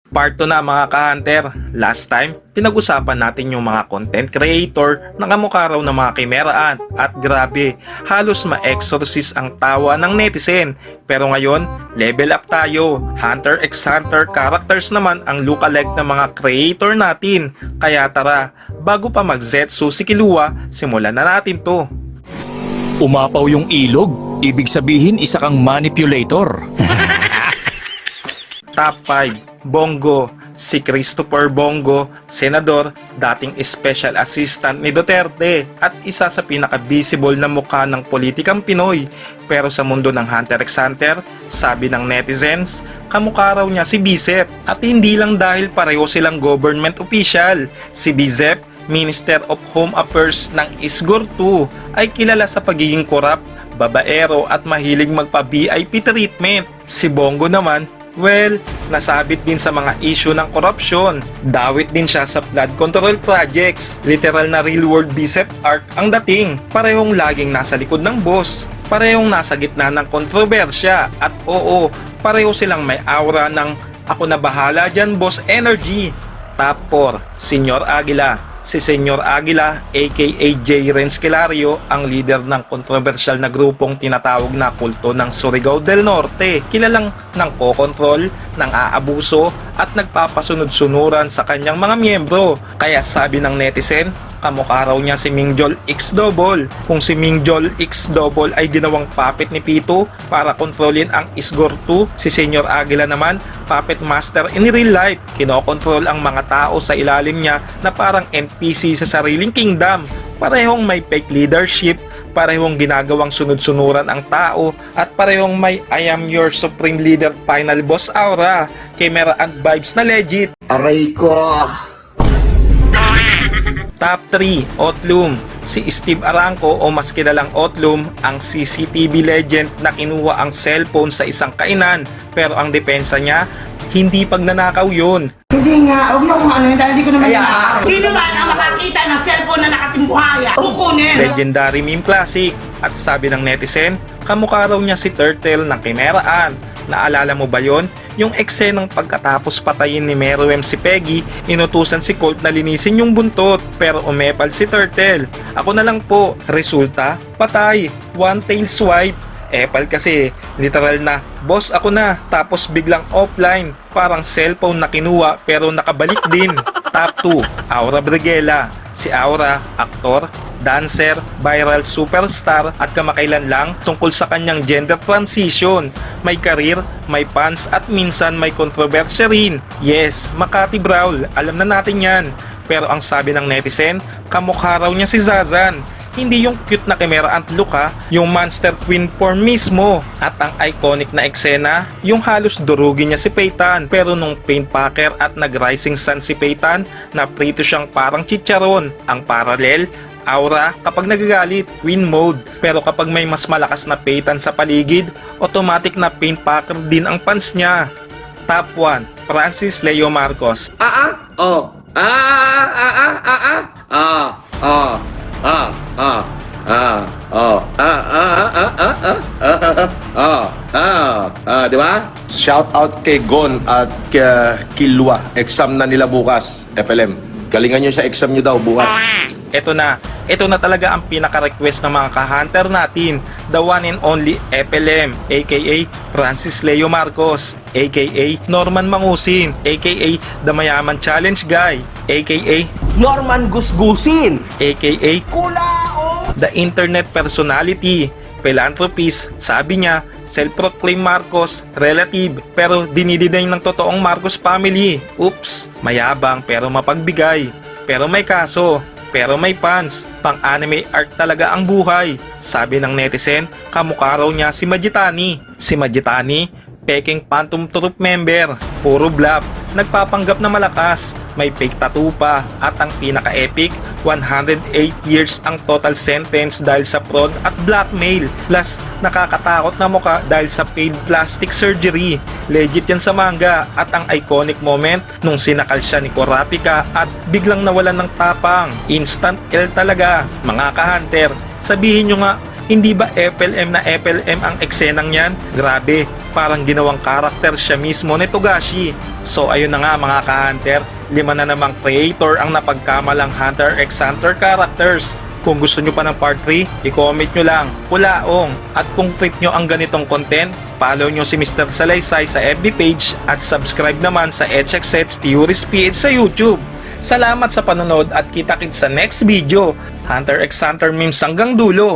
Part 2 na mga ka-hunter. Last time, pinag-usapan natin yung mga content creator na kamukha raw ng mga kimeraan at grabe, halos ma-exorcist ang tawa ng netizen. Pero ngayon, level up tayo. Hunter x Hunter characters naman ang lookalike ng mga creator natin. Kaya tara, bago pa mag-zetsu si Killua, simulan na natin to. Umapaw yung ilog, ibig sabihin isa kang manipulator. Top 5, Bongo. Si Christopher Bongo, senador, dating special assistant ni Duterte at isa sa pinaka-visible na mukha ng politikang Pinoy. Pero sa mundo ng Hunter x Hunter, sabi ng netizens, kamukha raw niya si Bicep. At hindi lang dahil pareho silang government official. Si Bicep, Minister of Home Affairs ng Isgor 2, ay kilala sa pagiging korap, babaero at mahilig magpa-VIP treatment. Si Bongo naman, well, nasabit din sa mga issue ng korupsyon. Dawit din siya sa flood control projects. Literal na real world bicep arc ang dating. Parehong laging nasa likod ng boss. Parehong nasa gitna ng kontrobersya. At oo, pareho silang may aura ng ako na bahala dyan boss energy. Top 4, Senyor Aguila. Si Senyor Aguila aka J. Renz Kilario ang leader ng kontrobersyal na grupong tinatawag na kulto ng Surigao del Norte. Kilalang ng kokontrol, ng aabuso at nagpapasunod-sunuran sa kanyang mga miyembro. Kaya sabi ng netizen, kamukha raw niya si Mingjol X Double. Kung si Mingjol X Double ay ginawang puppet ni Pito para kontrolin ang Isgor 2, si Senyor Aguila naman puppet master in real life. Kinokontrol ang mga tao sa ilalim niya na parang NPC sa sariling kingdom. Parehong may fake leadership, parehong ginagawang sunod-sunuran ang tao, at parehong may I am your supreme leader final boss aura. Camera and vibes na legit. Aray ko! Top 3, Otlum. Si Steve Arangco o mas kilalang Otlum, ang CCTV legend na kinuha ang cellphone sa isang kainan, pero ang depensa niya, hindi pagnanakaw yun. Hindi nga, huwag mo kung ano yun dahil hindi ko naman nanakaw. Sino ba ang makakita ng cellphone na nakatimbuhaya? Kukunin! Legendary meme classic. At sabi ng netizen, kamukha raw niya si Turtle ng kimeraan. Naalala mo ba yon? Yung eksenang pagkatapos patayin ni Meruem si Peggy, inutusan si Colt na linisin yung buntot, pero umepal si Turtle. Ako na lang po. Resulta, patay. One tail swipe. Epal kasi, literal na, boss ako na, tapos biglang offline. Parang cellphone na kinuha pero nakabalik din. Top 2, Aura Briguela. Si Aura, aktor, dancer, viral superstar at kamakailan lang tungkol sa kanyang gender transition. May karir, may fans at minsan may kontrobersya rin. Yes, Makati Brawl, alam na natin yan. Pero ang sabi ng netizen, kamukha raw niya si Zazan. Hindi yung cute na camera at look ha, yung monster twin form mismo. At ang iconic na eksena, yung halos durugin niya si Peyton. Pero nung paint packer at nag-rising sun si Peyton, naprito siyang parang chicharon. Ang parallel, Aura kapag nagagalit, win mode. Pero kapag may mas malakas na Peyton sa paligid, automatic na paint packer din ang pants niya. Top 1, Francis Leo Marcos. Di ba? Shout out kay Gon at Killua. Exam na nila bukas, FLM. Galingan nyo sa exam nyo daw bukas. Ito na talaga ang pinaka-request ng mga ka-hunter natin. The one and only FLM, aka Francis Leo Marcos, aka Norman Mangusin, aka The Mayaman Challenge Guy, aka Norman Gusgusin! aka Kulao! The Internet Personality, philanthropist. Sabi niya, self-proclaimed Marcos, relative, pero dinidinay ng totoong Marcos family. Oops, mayabang pero mapagbigay. Pero may kaso, pero may fans. Pang-anime art talaga ang buhay. Sabi ng netizen, kamukha raw niya si Majitani. Si Majitani, peking Phantom Troop member, puro bluff, nagpapanggap na malakas, may fake tattoo pa, at ang pinaka-epic, 108 years ang total sentence dahil sa fraud at blackmail. Plus, nakakatakot na muka dahil sa paid plastic surgery. Legit yan sa manga. At ang iconic moment nung sinakal siya ni Kurapika at biglang nawalan ng tapang. Instant L talaga, mga ka-hunter. Sabihin nyo nga, Hindi ba FLM na FLM ang eksenang yan? Grabe, parang ginawang karakter siya mismo ni Togashi. So ayun na nga mga ka-hunter, 5 na namang creator ang napagkamalang Hunter x Hunter characters. Kung gusto nyo pa ng part 3, i-comment nyo lang, Pulaong. At kung trip nyo ang ganitong content, follow nyo si Mr. Salaysay sa FB page at subscribe naman sa HXX Theories PH sa YouTube. Salamat sa panonood at kita-kits sa next video. Hunter x Hunter memes hanggang dulo.